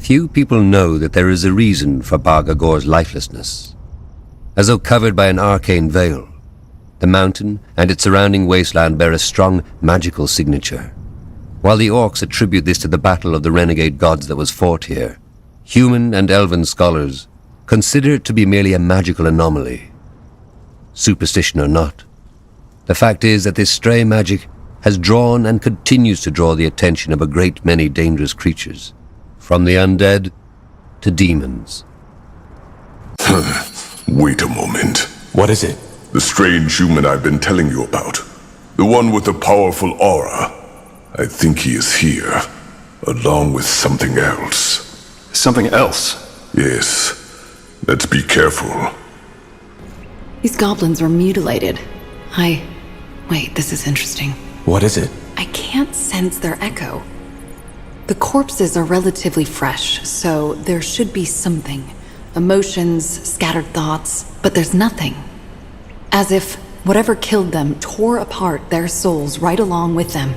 Few people know that there is a reason for Bargagor's lifelessness. As though covered by an arcane veil, the mountain and its surrounding wasteland bear a strong magical signature. While the orcs attribute this to the battle of the renegade gods that was fought here, human and elven scholars consider it to be merely a magical anomaly. Superstition or not, the fact is that this stray magic has drawn and continues to draw the attention of a great many dangerous creatures, from the undead to demons. Wait a moment. What is it? The strange human I've been telling you about. The one with the powerful aura. I think he is here, along with something else. Something else? Yes. Let's be careful. These goblins were mutilated. Wait, this is interesting. What is it? I can't sense their echo. The corpses are relatively fresh, so there should be something. Emotions, scattered thoughts, but there's nothing. As if whatever killed them tore apart their souls right along with them.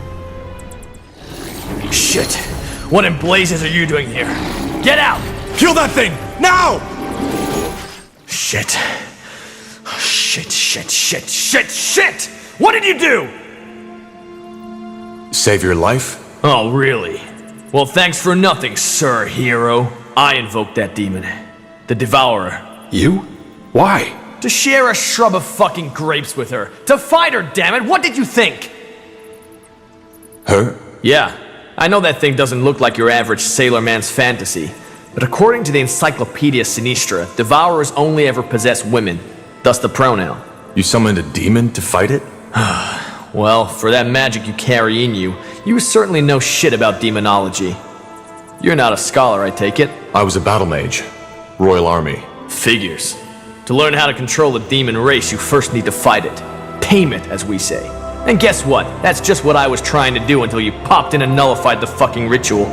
Shit. What in blazes are you doing here? Get out! Kill that thing! Now! Shit. Shit! What did you do? Save your life? Oh, really? Well, thanks for nothing, sir, hero. I invoked that demon. The Devourer. You? Why? To share a shrub of fucking grapes with her. To fight her, damn it! What did you think? Her? Yeah. I know that thing doesn't look like your average sailor man's fantasy. But according to the Encyclopedia Sinistra, Devourers only ever possess women. Thus the pronoun. You summoned a demon to fight it? Well, for that magic you carry in you, you certainly know shit about demonology. You're not a scholar, I take it? I was a battle mage. Royal Army. Figures. To learn how to control a demon race, you first need to fight it. Tame it, as we say. And guess what? That's just what I was trying to do until you popped in and nullified the fucking ritual.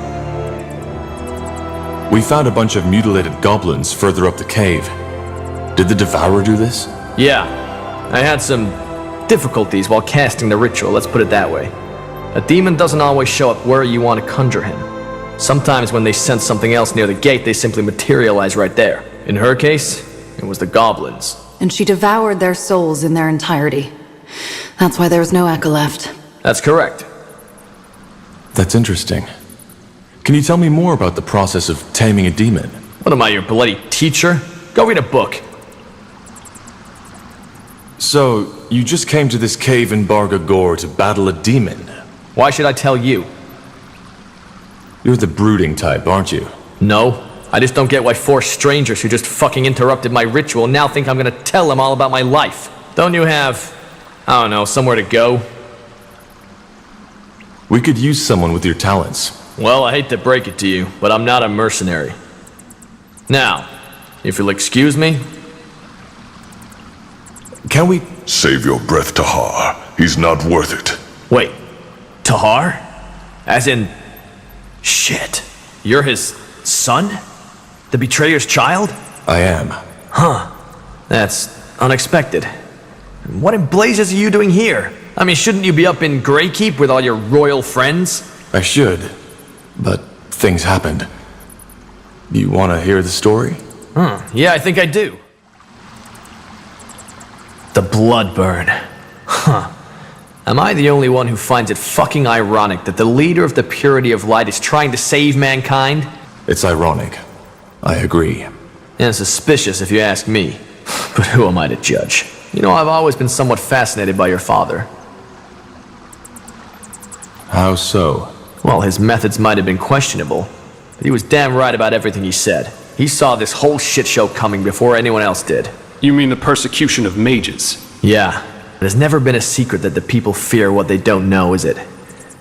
We found a bunch of mutilated goblins further up the cave. Did the Devourer do this? Yeah. I had some difficulties while casting the ritual, let's put it that way. A demon doesn't always show up where you want to conjure him. Sometimes when they sense something else near the gate, they simply materialize right there. In her case, it was the goblins. And she devoured their souls in their entirety. That's why there was no echo left. That's correct. That's interesting. Can you tell me more about the process of taming a demon? What am I, your bloody teacher? Go read a book. So, you just came to this cave in Bargagor to battle a demon? Why should I tell you? You're the brooding type, aren't you? No. I just don't get why four strangers who just fucking interrupted my ritual now think I'm gonna tell them all about my life. Don't you have, I don't know, somewhere to go? We could use someone with your talents. Well, I hate to break it to you, but I'm not a mercenary. Now, if you'll excuse me... Can we... Save your breath, Tahar. He's not worth it. Wait, Tahar? As in... Shit. You're his son? The betrayer's child? I am. Huh. That's unexpected. What in blazes are you doing here? I mean, shouldn't you be up in Greykeep with all your royal friends? I should, but things happened. You want to hear the story? Yeah, I think I do. The Bloodburn. Huh. Am I the only one who finds it fucking ironic that the leader of the Purity of Light is trying to save mankind? It's ironic. I agree. And suspicious if you ask me. But who am I to judge? You know, I've always been somewhat fascinated by your father. How so? Well, his methods might have been questionable, but he was damn right about everything he said. He saw this whole shit show coming before anyone else did. You mean the persecution of mages? Yeah. It has never been a secret that the people fear what they don't know, is it?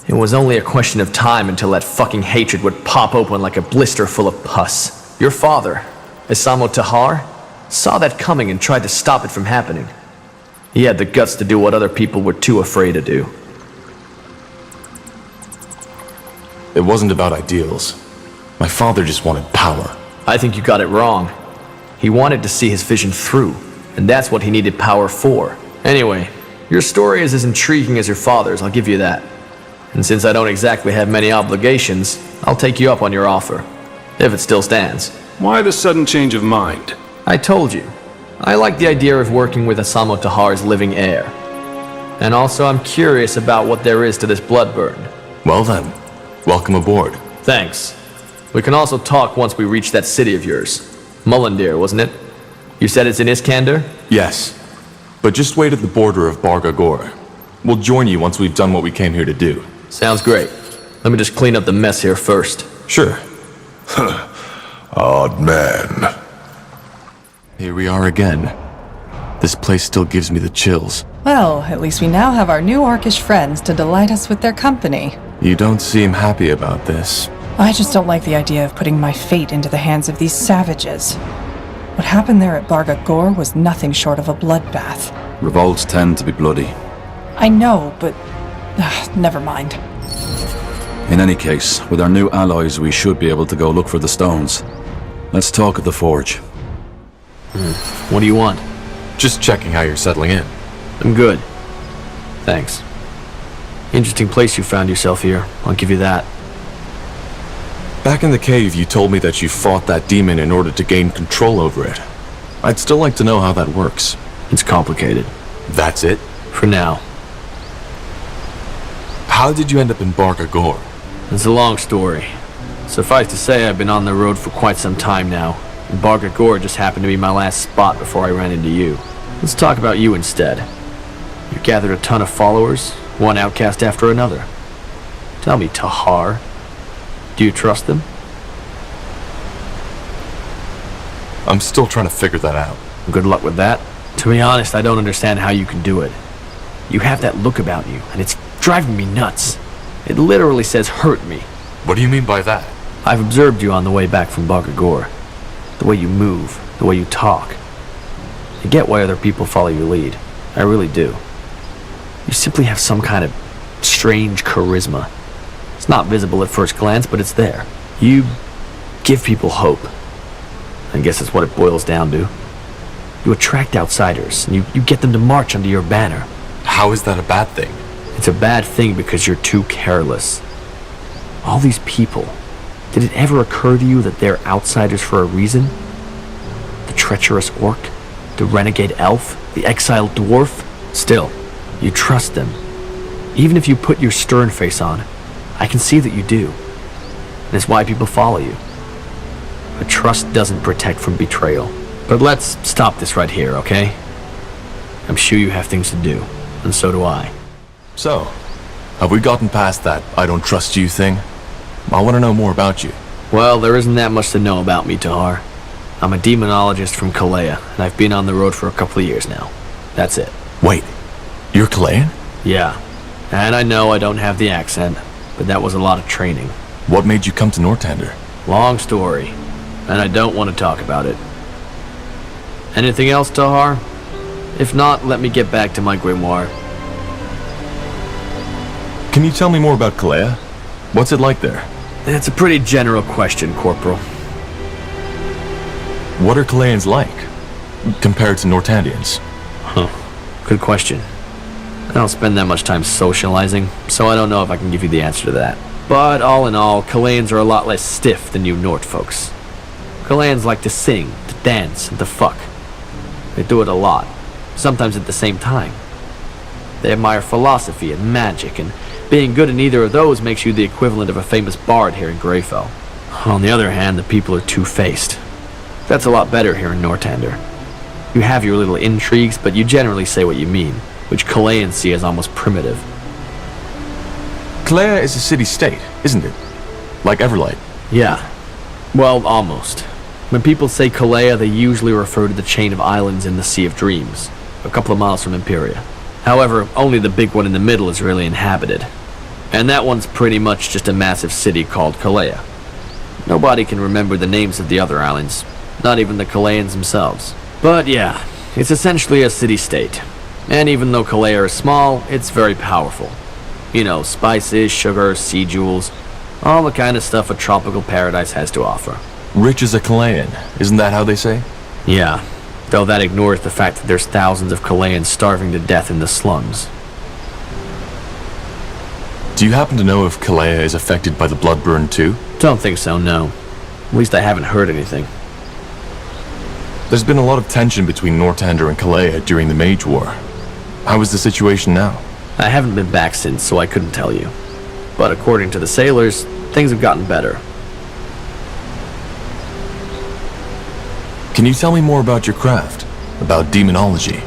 It was only a question of time until that fucking hatred would pop open like a blister full of pus. Your father, Isamo Tahar, saw that coming and tried to stop it from happening. He had the guts to do what other people were too afraid to do. It wasn't about ideals. My father just wanted power. I think you got it wrong. He wanted to see his vision through, and that's what he needed power for. Anyway, your story is as intriguing as your father's, I'll give you that. And since I don't exactly have many obligations, I'll take you up on your offer. If it still stands. Why the sudden change of mind? I told you. I like the idea of working with Asamo Tahar's living heir. And also I'm curious about what there is to this blood burn. Well then, welcome aboard. Thanks. We can also talk once we reach that city of yours. Mullendeer, wasn't it? You said it's in Iskander? Yes, but just wait at the border of Bargagor. We'll join you once we've done what we came here to do. Sounds great. Let me just clean up the mess here first. Sure. Odd man. Here we are again. This place still gives me the chills. Well, at least we now have our new orcish friends to delight us with their company. You don't seem happy about this. I just don't like the idea of putting my fate into the hands of these savages. What happened there at Bargagor was nothing short of a bloodbath. Revolts tend to be bloody. I know, but... never mind. In any case, with our new allies, we should be able to go look for the stones. Let's talk at the forge. What do you want? Just checking how you're settling in. I'm good. Thanks. Interesting place you found yourself here, I'll give you that. Back in the cave, you told me that you fought that demon in order to gain control over it. I'd still like to know how that works. It's complicated. That's it? For now. How did you end up in Bargagor? It's a long story. Suffice to say, I've been on the road for quite some time now, and Bargagor just happened to be my last spot before I ran into you. Let's talk about you instead. You gathered a ton of followers, one outcast after another. Tell me, Tahar, do you trust them? I'm still trying to figure that out. Good luck with that. To be honest, I don't understand how you can do it. You have that look about you, and it's driving me nuts. It literally says hurt me. What do you mean by that? I've observed you on the way back from Bargagor. The way you move, the way you talk. I get why other people follow your lead. I really do. You simply have some kind of strange charisma. It's not visible at first glance, but it's there. You give people hope. I guess that's what it boils down to. You attract outsiders, and you get them to march under your banner. How is that a bad thing? It's a bad thing because you're too careless. All these people, did it ever occur to you that they're outsiders for a reason? The treacherous orc, the renegade elf, the exiled dwarf? Still, you trust them. Even if you put your stern face on, I can see that you do. And it's why people follow you. But trust doesn't protect from betrayal. But let's stop this right here, okay? I'm sure you have things to do, and so do I. So, have we gotten past that I don't trust you thing? I want to know more about you. Well, there isn't that much to know about me, Tahar. I'm a demonologist from Kalea, and I've been on the road for a couple of years now. That's it. Wait, you're Kalayan? Yeah, and I know I don't have the accent, but that was a lot of training. What made you come to Northander? Long story, and I don't want to talk about it. Anything else, Tahar? If not, let me get back to my grimoire. Can you tell me more about Kalea? What's it like there? It's a pretty general question, Corporal. What are Kalayans like, compared to Nortandians? Good question. I don't spend that much time socializing, so I don't know if I can give you the answer to that. But all in all, Kalayans are a lot less stiff than you Nort folks. Kalayans like to sing, to dance, and to fuck. They do it a lot, sometimes at the same time. They admire philosophy and magic, and being good in either of those makes you the equivalent of a famous bard here in Greyfell. On the other hand, the people are two-faced. That's a lot better here in Northander. You have your little intrigues, but you generally say what you mean, which Kalayans see as almost primitive. Kalea is a city-state, isn't it? Like Everlight. Yeah. Well, almost. When people say Kalea, they usually refer to the chain of islands in the Sea of Dreams, a couple of miles from Imperia. However, only the big one in the middle is really inhabited. And that one's pretty much just a massive city called Kalea. Nobody can remember the names of the other islands, not even the Kalayans themselves. But yeah, it's essentially a city-state. And even though Kalea is small, it's very powerful. You know, spices, sugar, sea jewels, all the kind of stuff a tropical paradise has to offer. Rich as a Kalayan, isn't that how they say? Yeah, though that ignores the fact that there's thousands of Kalayans starving to death in the slums. Do you happen to know if Kalea is affected by the Bloodburn too? Don't think so, no. At least I haven't heard anything. There's been a lot of tension between Northander and Kalea during the Mage War. How is the situation now? I haven't been back since, so I couldn't tell you. But according to the sailors, things have gotten better. Can you tell me more about your craft? About demonology?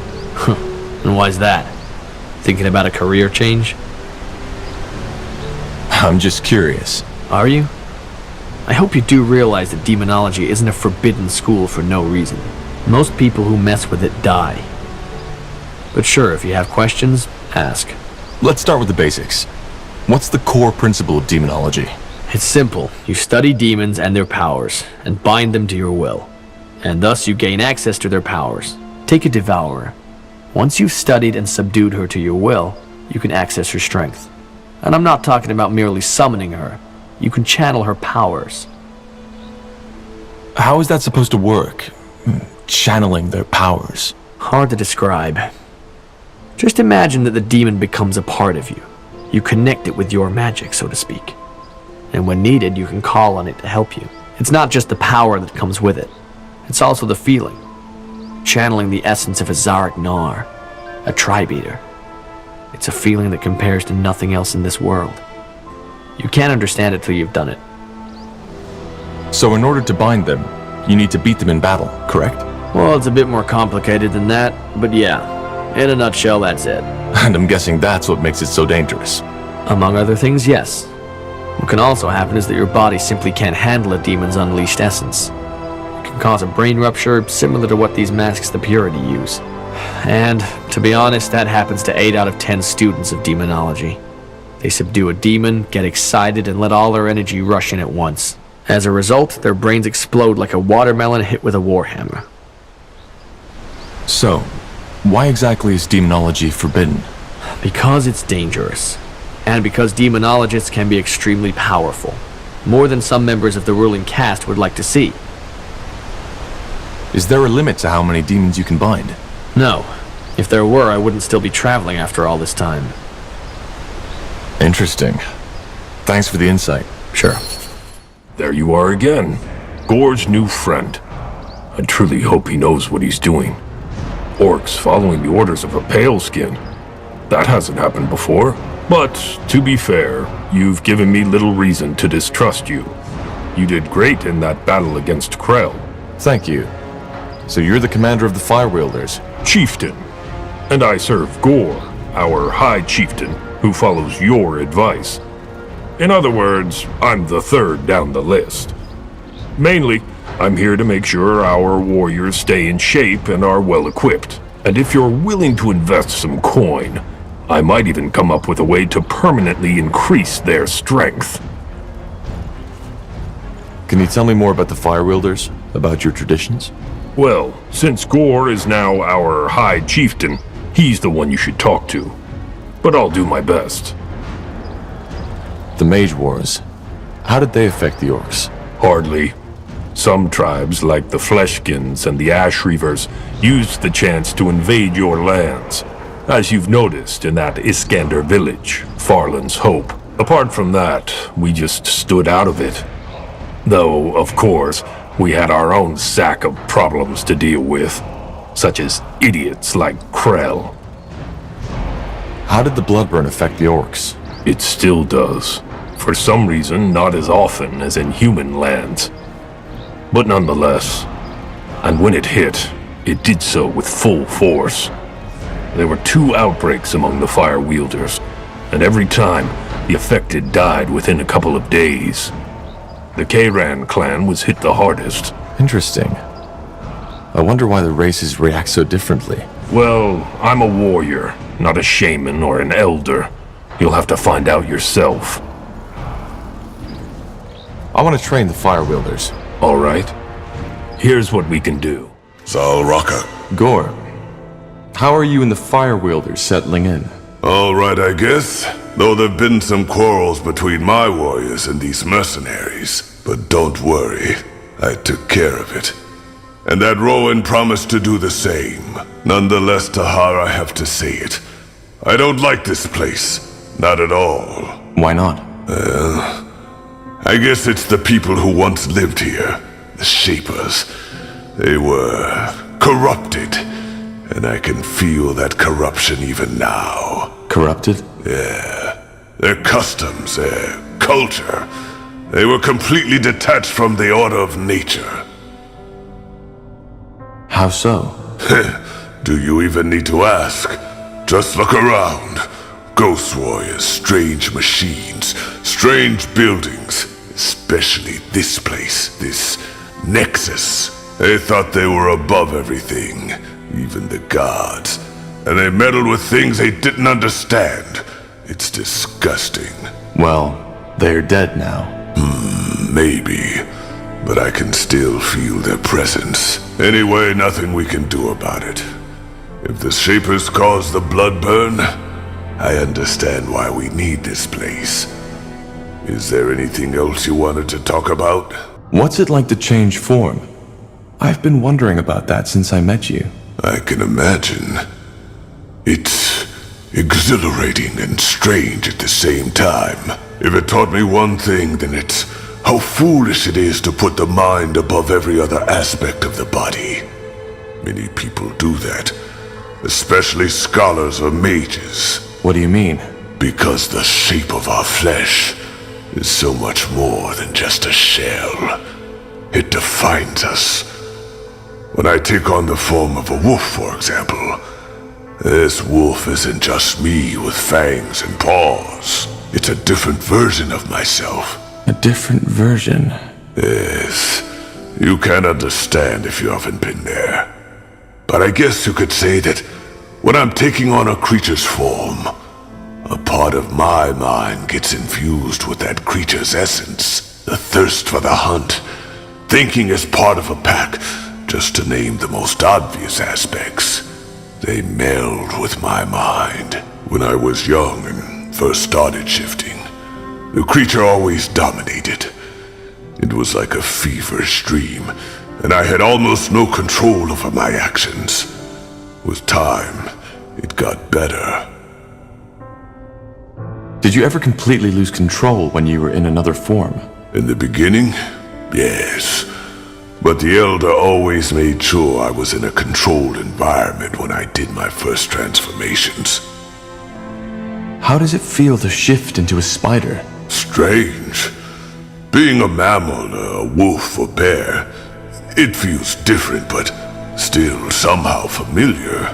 And why's that? Thinking about a career change? I'm just curious. Are you? I hope you do realize that demonology isn't a forbidden school for no reason. Most people who mess with it die. But sure, if you have questions, ask. Let's start with the basics. What's the core principle of demonology? It's simple. You study demons and their powers, and bind them to your will. And thus you gain access to their powers. Take a devourer. Once you've studied and subdued her to your will, you can access her strength. And I'm not talking about merely summoning her. You can channel her powers. How is that supposed to work? Channeling their powers. Hard to describe. Just imagine that the demon becomes a part of you. You connect it with your magic, so to speak. And when needed, you can call on it to help you. It's not just the power that comes with it. It's also the feeling. Channeling the essence of a Zarek Nar, a tribe eater. It's a feeling that compares to nothing else in this world. You can't understand it till you've done it. So in order to bind them, you need to beat them in battle, correct? Well, it's a bit more complicated than that, but yeah. In a nutshell, that's it. And I'm guessing that's what makes it so dangerous. Among other things, yes. What can also happen is that your body simply can't handle a demon's unleashed essence. It can cause a brain rupture similar to what these masks the Purity use. And, to be honest, that happens to 8 out of 10 students of demonology. They subdue a demon, get excited, and let all their energy rush in at once. As a result, their brains explode like a watermelon hit with a warhammer. So, why exactly is demonology forbidden? Because it's dangerous. And because demonologists can be extremely powerful. More than some members of the ruling caste would like to see. Is there a limit to how many demons you can bind? No. If there were, I wouldn't still be traveling after all this time. Interesting. Thanks for the insight. Sure. There you are again. Gore's new friend. I truly hope he knows what he's doing. Orcs following the orders of a pale skin. That hasn't happened before. But, to be fair, you've given me little reason to distrust you. You did great in that battle against Krell. Thank you. So you're the commander of the Firewielders? Chieftain. And I serve Gore, our High Chieftain, who follows your advice. In other words, I'm the third down the list. Mainly, I'm here to make sure our warriors stay in shape and are well equipped. And if you're willing to invest some coin, I might even come up with a way to permanently increase their strength. Can you tell me more about the Firewielders? About your traditions? Well, since Gore is now our High Chieftain, he's the one you should talk to. But I'll do my best. The Mage Wars. How did they affect the Orcs? Hardly. Some tribes, like the Fleshkins and the Ash Reavers, used the chance to invade your lands. As you've noticed in that Iskander village, Farland's Hope. Apart from that, we just stood out of it. Though, of course, we had our own sack of problems to deal with. Such as idiots like Krell. How did the Bloodburn affect the Orcs? It still does. For some reason, not as often as in human lands. But nonetheless, and when it hit, it did so with full force. There were 2 outbreaks among the Fire Wielders, and every time, the affected died within a couple of days. The Kayran clan was hit the hardest. Interesting. I wonder why the races react so differently. Well, I'm a warrior, not a shaman or an elder. You'll have to find out yourself. I want to train the Firewielders. All right. Here's what we can do. Zal Raka. Gore, how are you and the Firewielders settling in? All right, I guess. Though there've been some quarrels between my warriors and these mercenaries. But don't worry, I took care of it. And that Rowan promised to do the same. Nonetheless, Tahar, I have to say it. I don't like this place. Not at all. Why not? I guess it's the people who once lived here, the Shapers. They were corrupted, and I can feel that corruption even now. Corrupted? Yeah. Their customs, their culture, they were completely detached from the order of nature. How so? Do you even need to ask? Just look around. Ghost warriors, strange machines, strange buildings. Especially this place, this Nexus. They thought they were above everything, even the gods. And they meddled with things they didn't understand. It's disgusting. Well, they're dead now. Maybe. But I can still feel their presence. Anyway, nothing we can do about it. If the Shapers caused the blood burn, I understand why we need this place. Is there anything else you wanted to talk about? What's it like to change form? I've been wondering about that since I met you. I can imagine. It's exhilarating and strange at the same time. If it taught me one thing, then it's how foolish it is to put the mind above every other aspect of the body. Many people do that, especially scholars or mages. What do you mean? Because the shape of our flesh is so much more than just a shell. It defines us. When I take on the form of a wolf, for example, this wolf isn't just me with fangs and paws. It's a different version of myself. A different version? Yes. You can't understand if you haven't been there. But I guess you could say that when I'm taking on a creature's form, a part of my mind gets infused with that creature's essence. The thirst for the hunt. Thinking as part of a pack, just to name the most obvious aspects. They meld with my mind. When I was young and first started shifting, the creature always dominated. It was like a feverish dream, and I had almost no control over my actions. With time, it got better. Did you ever completely lose control when you were in another form? In the beginning, yes. But the Elder always made sure I was in a controlled environment when I did my first transformations. How does it feel to shift into a spider? Strange. Being a mammal, a wolf or bear, it feels different, but still somehow familiar.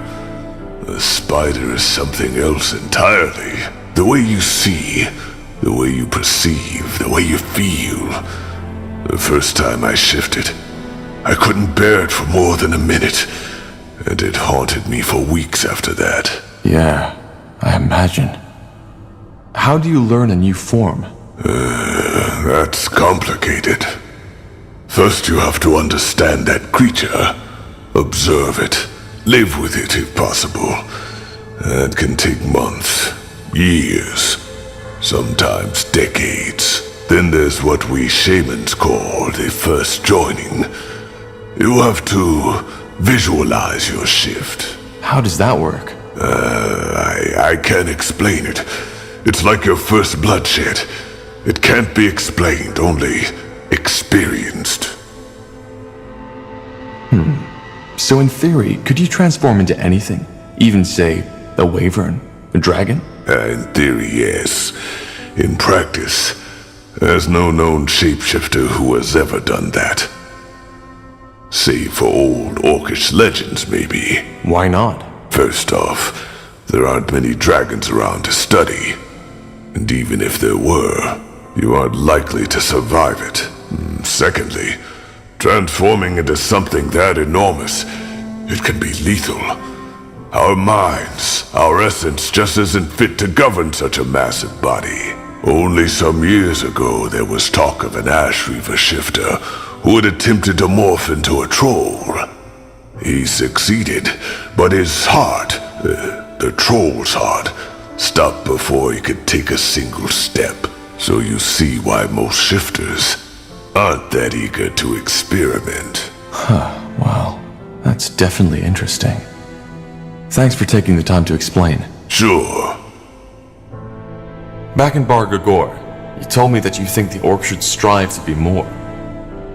A spider is something else entirely. The way you see, the way you perceive, the way you feel. The first time I shifted, I couldn't bear it for more than a minute, and it haunted me for weeks after that. Yeah, I imagine. How do you learn a new form? That's complicated. First you have to understand that creature, observe it, live with it if possible. That can take months, years, sometimes decades. Then there's what we shamans call the first joining. You have to visualize your shift. How does that work? I can't explain it. It's like your first bloodshed. It can't be explained, only experienced. So in theory, could you transform into anything? Even, say, a wyvern, a dragon? In theory, yes. In practice, there's no known shapeshifter who has ever done that. Save for old orcish legends, maybe. Why not? First off, there aren't many dragons around to study. And even if there were, you aren't likely to survive it. Secondly, transforming into something that enormous, it can be lethal. Our minds, our essence just isn't fit to govern such a massive body. Only some years ago there was talk of an Ash Reaver shifter who had attempted to morph into a troll. He succeeded, but his heart, the troll's heart, stopped before he could take a single step. So you see why most shifters aren't that eager to experiment. Wow, that's definitely interesting. Thanks for taking the time to explain. Sure. Back in Barga Gor, You told me that you think the orc should strive to be more.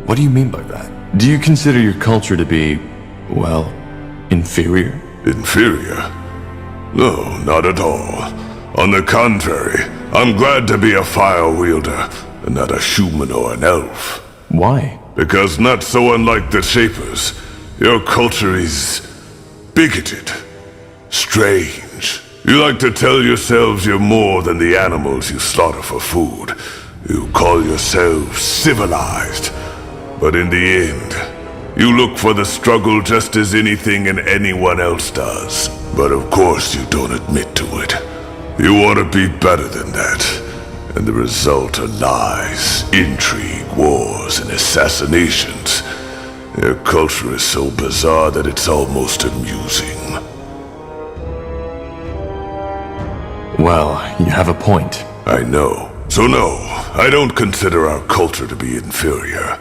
What do you mean by that? Do you consider your culture to be, well, inferior? Inferior? No, not at all. On the contrary, I'm glad to be a fire wielder and not a human or an elf. Why? Because not so unlike the Shapers, your culture is bigoted, strange. You like to tell yourselves you're more than the animals you slaughter for food. You call yourselves civilized. But in the end, you look for the struggle just as anything and anyone else does. But of course you don't admit to it. You want to be better than that. And the result are lies, intrigue, wars, and assassinations. Your culture is so bizarre that it's almost amusing. Well, you have a point. I know. So no, I don't consider our culture to be inferior.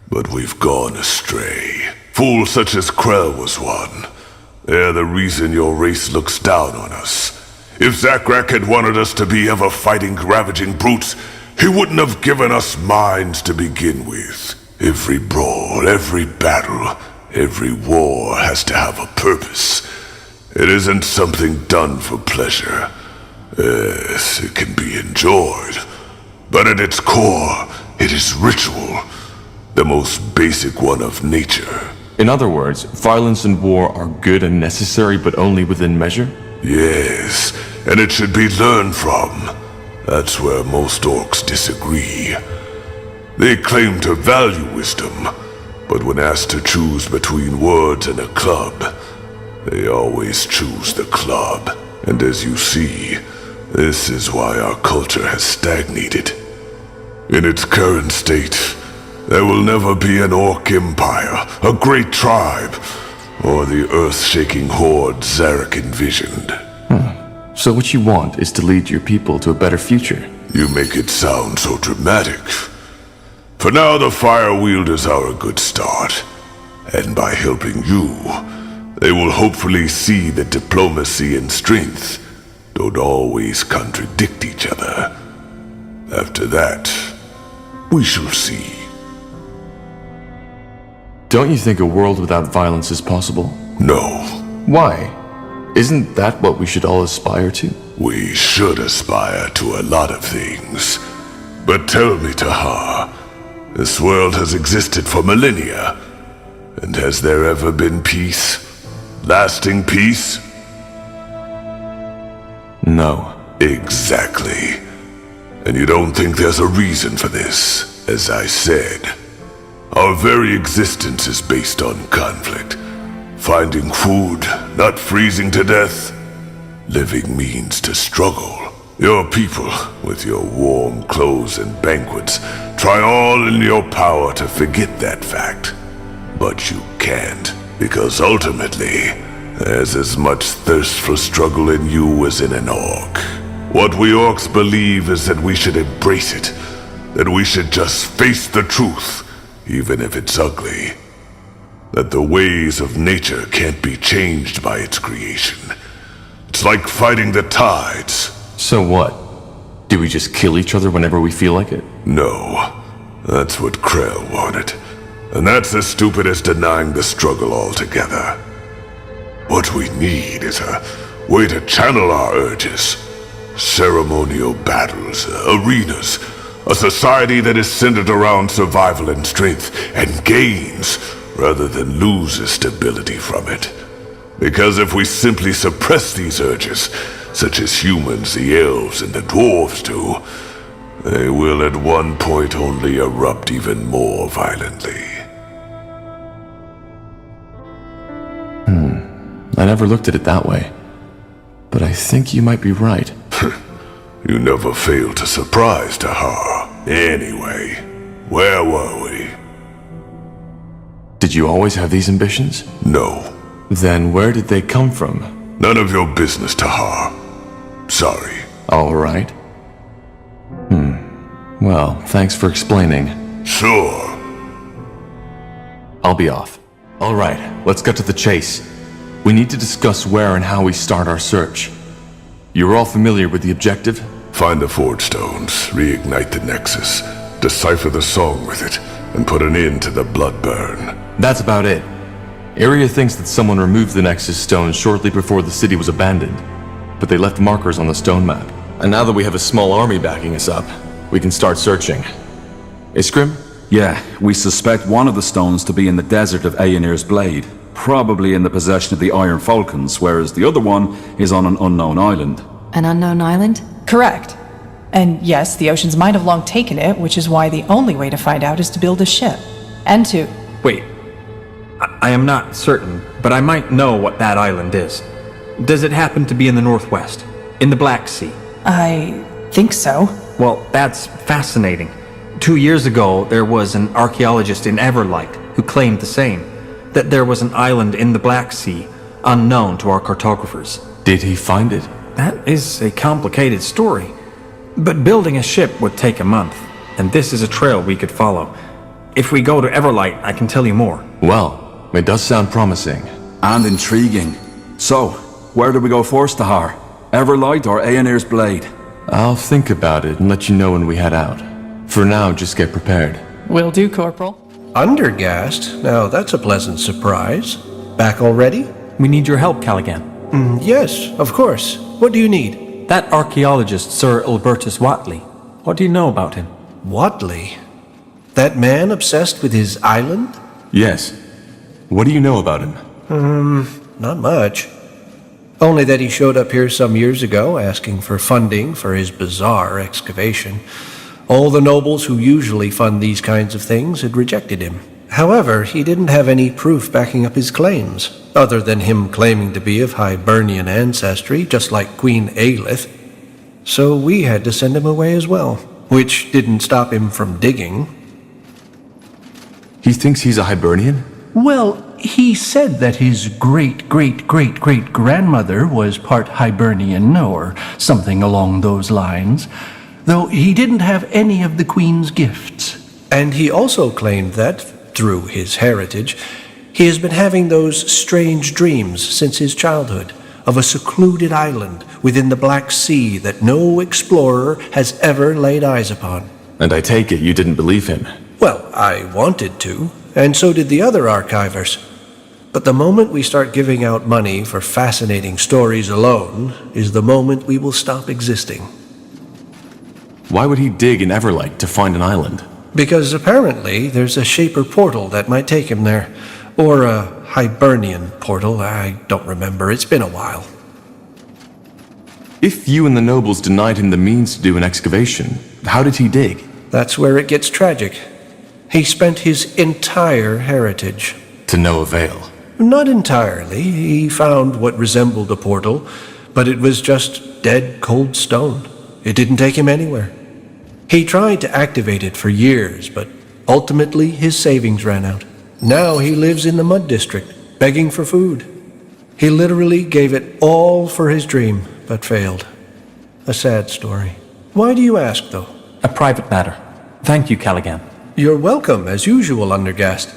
But we've gone astray. Fools such as Krell was one. They're the reason your race looks down on us. If Zakrak had wanted us to be ever-fighting, ravaging brutes, he wouldn't have given us minds to begin with. Every brawl, every battle, every war has to have a purpose. It isn't something done for pleasure. Yes, it can be enjoyed. But at its core, it is ritual. The most basic one of nature. In other words, violence and war are good and necessary, but only within measure? Yes, and it should be learned from. That's where most orcs disagree. They claim to value wisdom, but when asked to choose between words and a club, they always choose the club. And as you see, this is why our culture has stagnated. In its current state, there will never be an orc empire, a great tribe, or the earth-shaking horde Zarek envisioned. So what you want is to lead your people to a better future? You make it sound so dramatic. For now, the Fire Wielders are a good start. And by helping you, they will hopefully see that diplomacy and strength don't always contradict each other. After that, we shall see. Don't you think a world without violence is possible? No. Why? Isn't that what we should all aspire to? We should aspire to a lot of things. But tell me, Tahar, this world has existed for millennia. And has there ever been peace? Lasting peace? No. Exactly. And you don't think there's a reason for this? As I said, our very existence is based on conflict. Finding food, not freezing to death. Living means to struggle. Your people, with your warm clothes and banquets, try all in your power to forget that fact. But you can't, because ultimately, there's as much thirst for struggle in you as in an orc. What we orcs believe is that we should embrace it, that we should just face the truth, even if it's ugly. That the ways of nature can't be changed by its creation. It's like fighting the tides. So what? Do we just kill each other whenever we feel like it? No. That's what Krell wanted. And that's as stupid as denying the struggle altogether. What we need is a way to channel our urges. Ceremonial battles, arenas, a society that is centered around survival and strength, and gains rather than loses stability from it. Because if we simply suppress these urges, such as humans, the elves, and the dwarves do, they will at one point only erupt even more violently. I never looked at it that way. But I think you might be right. You never fail to surprise, Tahar. Anyway, where were we? Did you always have these ambitions? No. Then where did they come from? None of your business, Tahar. Sorry. All right. Well, thanks for explaining. Sure. I'll be off. All right, let's get to the chase. We need to discuss where and how we start our search. You're all familiar with the objective? find the Forge Stones, reignite the Nexus, decipher the song with it, and put an end to the blood burn. That's about it. Area thinks that someone removed the Nexus Stone shortly before the city was abandoned, but they left markers on the stone map. And now that we have a small army backing us up, we can start searching. Iskrim? Yeah, we suspect one of the stones to be in the desert of Aenir's Blade, probably in the possession of the Iron Falcons, whereas the other one is on an unknown island. An unknown island? Correct. And yes, the oceans might have long taken it, which is why the only way to find out is to build a ship. And to... Wait. I am not certain, but I might know what that island is. Does it happen to be in the northwest? In the Black Sea? I think so. Well, that's fascinating. 2 years ago, there was an archaeologist in Everlight who claimed the same, that there was an island in the Black Sea, unknown to our cartographers. Did he find it? That is a complicated story. But building a ship would take a month, and this is a trail we could follow. If we go to Everlight, I can tell you more. Well, it does sound promising. And intriguing. So, where do we go first, Tahar? Everlight or Aenir's Blade? I'll think about it and let you know when we head out. For now, just get prepared. Will do, Corporal. Undergast? Now that's a pleasant surprise. Back already? We need your help, Callaghan. Yes, of course. What do you need? That archaeologist, Sir Ilbertus Watley. What do you know about him? Watley? That man obsessed with his island? Yes. What do you know about him? Not much. Only that he showed up here some years ago asking for funding for his bizarre excavation. All the nobles who usually fund these kinds of things had rejected him. However, he didn't have any proof backing up his claims, other than him claiming to be of Hibernian ancestry, just like Queen Aelith. So we had to send him away as well, which didn't stop him from digging. He thinks he's a Hibernian? Well, he said that his great-great-great-great-grandmother was part Hibernian or something along those lines, though he didn't have any of the Queen's gifts. And he also claimed that, through his heritage, he has been having those strange dreams since his childhood of a secluded island within the Black Sea that no explorer has ever laid eyes upon. And I take it you didn't believe him? Well, I wanted to, and so did the other archivers. But the moment we start giving out money for fascinating stories alone is the moment we will stop existing. Why would he dig in Everlight to find an island? Because apparently there's a Shaper portal that might take him there. Or a Hibernian portal, I don't remember, it's been a while. If you and the nobles denied him the means to do an excavation, how did he dig? That's where it gets tragic. He spent his entire heritage. To no avail. Not entirely. He found what resembled a portal, but it was just dead, cold stone. It didn't take him anywhere. He tried to activate it for years, but ultimately his savings ran out. Now he lives in the Mud District, begging for food. He literally gave it all for his dream, but failed. A sad story. Why do you ask, though? A private matter. Thank you, Callaghan. You're welcome, as usual, Undergast.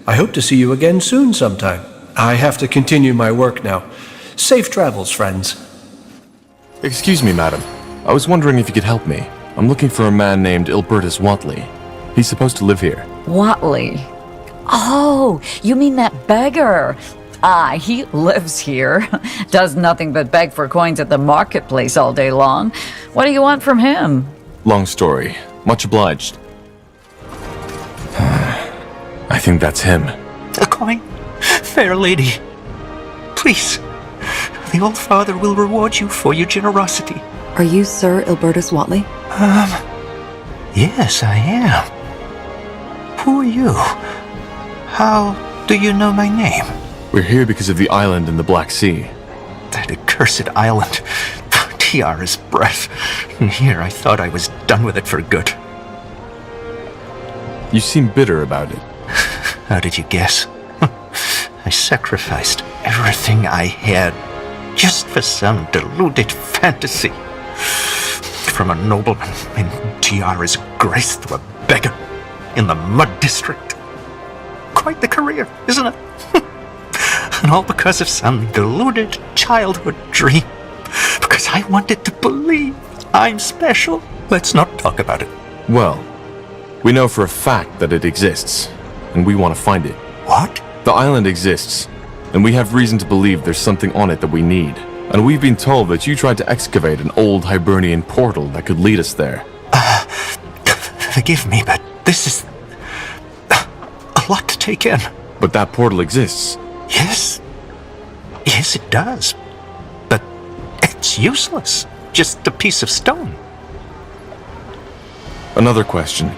I hope to see you again soon sometime. I have to continue my work now. Safe travels, friends. Excuse me, madam. I was wondering if you could help me. I'm looking for a man named Ilbertus Watley. He's supposed to live here. Watley? Oh, you mean that beggar? Ah, he lives here. Does nothing but beg for coins at the marketplace all day long. What do you want from him? Long story. Much obliged. I think that's him. A coin? Fair lady. Please. The Old Father will reward you for your generosity. Are you Sir Ilbertus Watley? Yes, I am. Who are you? How do you know my name? We're here because of the island in the Black Sea. That accursed island. Tiara's breath. And here I thought I was done with it for good. You seem bitter about it. How did you guess? I sacrificed everything I had just for some deluded fantasy. From a nobleman in Tiara's grace to a beggar in the Mud District. Quite the career, isn't it? And all because of some deluded childhood dream. Because I wanted to believe I'm special. Let's not talk about it. Well, we know for a fact that it exists, and we want to find it. What? The island exists, and we have reason to believe there's something on it that we need. And we've been told that you tried to excavate an old Hibernian portal that could lead us there. Forgive me, but this is a lot to take in. But that portal exists. Yes. Yes, it does. But it's useless. Just a piece of stone. Another question.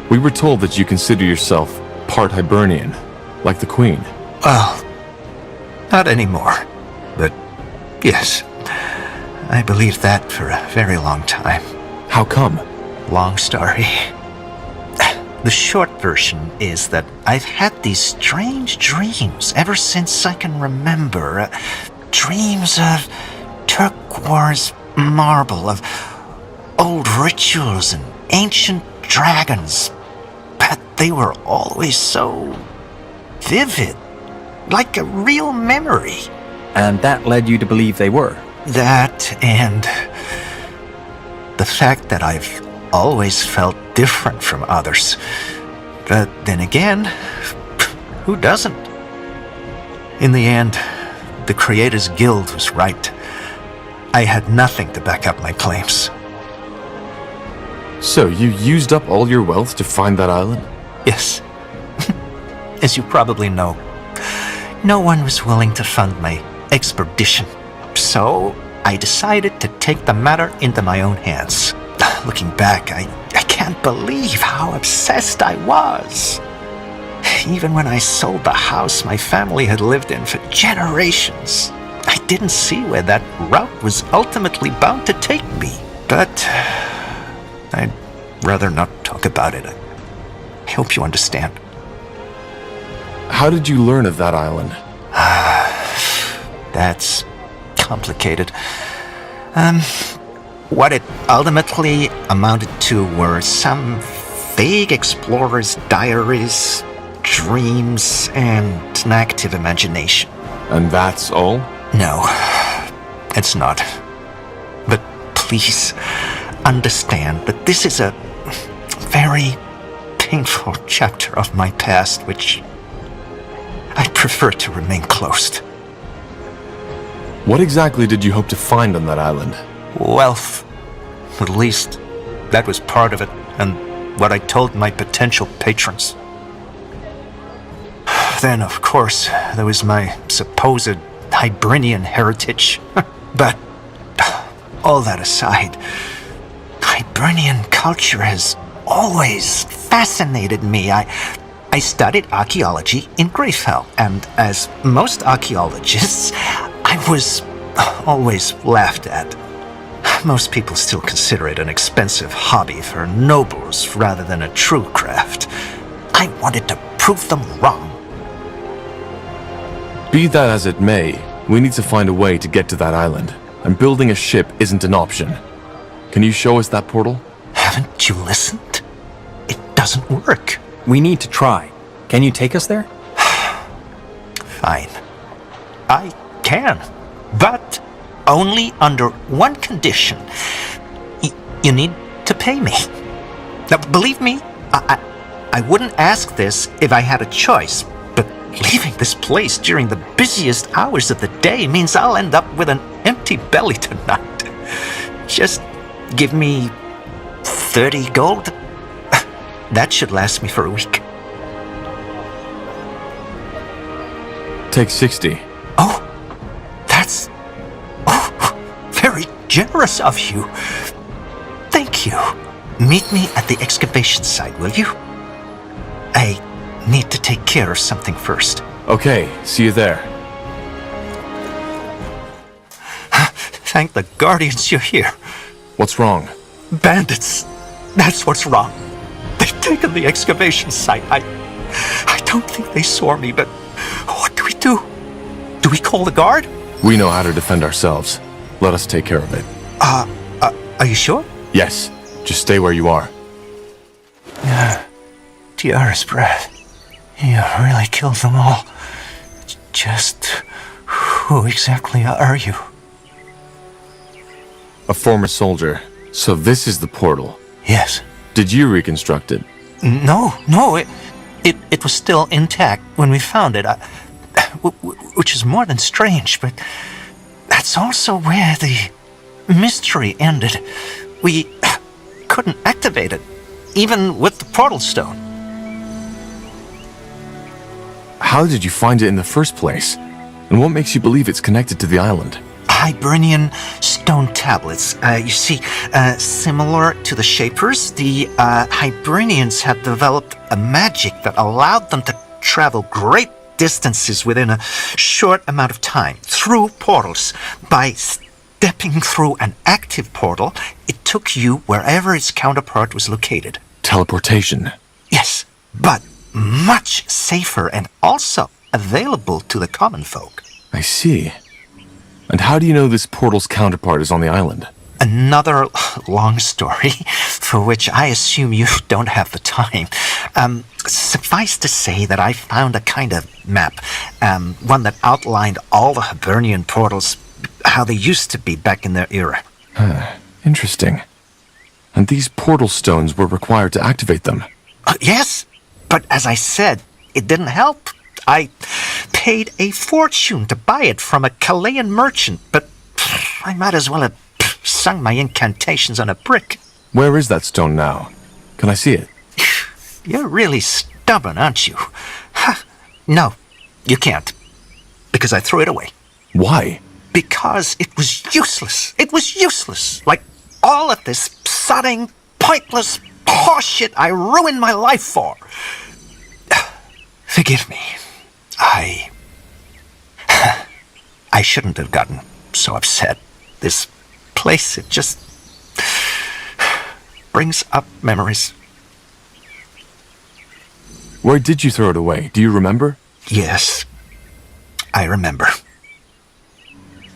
We were told that you consider yourself part Hibernian, like the Queen. Well, not anymore. But yes, I believed that for a very long time. How come? Long story. The short version is that I've had these strange dreams ever since I can remember. Dreams of turquoise marble, of old rituals and ancient dragons. But they were always so vivid, like a real memory. And that led you to believe they were? That and the fact that I've always felt different from others. But then again, who doesn't? In the end, the Creators Guild was right. I had nothing to back up my claims. So you used up all your wealth to find that island? Yes. As you probably know, no one was willing to fund my expedition. So I decided to take the matter into my own hands. Looking back, I can't believe how obsessed I was. Even when I sold the house my family had lived in for generations, I didn't see where that route was ultimately bound to take me. But I'd rather not talk about it. I hope you understand. How did you learn of that island? That's complicated. What it ultimately amounted to were some vague explorer's diaries, dreams, and an active imagination. And that's all? No, it's not. But please understand that this is a very painful chapter of my past, which I prefer to remain closed. What exactly did you hope to find on that island? Wealth. At least, that was part of it, and what I told my potential patrons. Then, of course, there was my supposed Hibernian heritage. But, all that aside, Hibernian culture has always fascinated me. I studied archaeology in Greyfell, and as most archaeologists, I was always laughed at. Most people still consider it an expensive hobby for nobles rather than a true craft. I wanted to prove them wrong. Be that as it may, we need to find a way to get to that island, and building a ship isn't an option. Can you show us that portal? Haven't you listened? It doesn't work. We need to try. Can you take us there? Fine. I can, but only under one condition. You need to pay me. Now, believe me, I wouldn't ask this if I had a choice, but leaving this place during the busiest hours of the day means I'll end up with an empty belly tonight. Just give me 30 gold. That should last me for a week. Take 60. Oh, that's very generous of you. Thank you. Meet me at the excavation site, will you? I need to take care of something first. Okay, see you there. Thank the Guardians you're here. What's wrong? Bandits. That's what's wrong. They've taken the excavation site. I don't think they saw me, but what do we do? Do we call the guard? We know how to defend ourselves. Let us take care of it. Are you sure? Yes. Just stay where you are. Dearest breath. You really killed them all. Just who exactly are you? A former soldier. So this is the portal. Yes. Did you reconstruct it? No, it was still intact when we found it, which is more than strange, but that's also where the mystery ended. We couldn't activate it, even with the portal stone. How did you find it in the first place? And what makes you believe it's connected to the island? Hibernian stone tablets. You see, similar to the Shapers, the Hibernians had developed a magic that allowed them to travel great distances within a short amount of time through portals. By stepping through an active portal, it took you wherever its counterpart was located. Teleportation. Yes, but much safer and also available to the common folk. I see. And how do you know this portal's counterpart is on the island? Another long story, for which I assume you don't have the time. Suffice to say that I found a kind of map, one that outlined all the Hibernian portals, how they used to be back in their era. Interesting. And these portal stones were required to activate them? Yes, but as I said, it didn't help. I paid a fortune to buy it from a Chilean merchant, but I might as well have sung my incantations on a brick. Where is that stone now? Can I see it? You're really stubborn, aren't you? No, you can't. Because I threw it away. Why? Because it was useless. It was useless. Like all of this sodding, pointless horseshit I ruined my life for. Forgive me. I shouldn't have gotten so upset. This place, it just brings up memories. Where did you throw it away? Do you remember? Yes, I remember.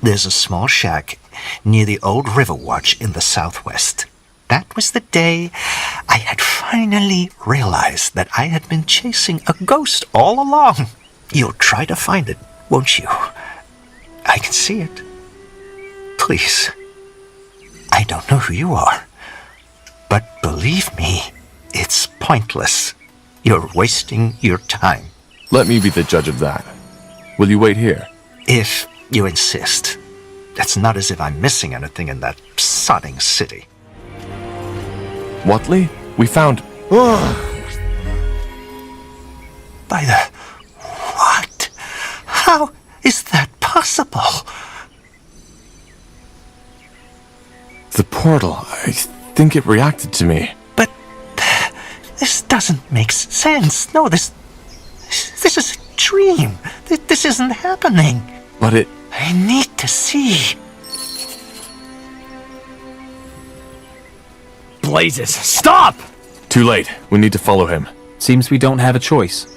There's a small shack near the old River Watch in the southwest. That was the day I had finally realized that I had been chasing a ghost all along. You'll try to find it, won't you? I can see it. Please. I don't know who you are, but believe me, it's pointless. You're wasting your time. Let me be the judge of that. Will you wait here? If you insist. It's not as if I'm missing anything in that sodding city. Whatley? We found... By the... What? How is that possible? The portal. I think it reacted to me. But... this doesn't make sense. No, this is a dream. This isn't happening. But it... I need to see. Blazes, stop! Too late. We need to follow him. Seems we don't have a choice.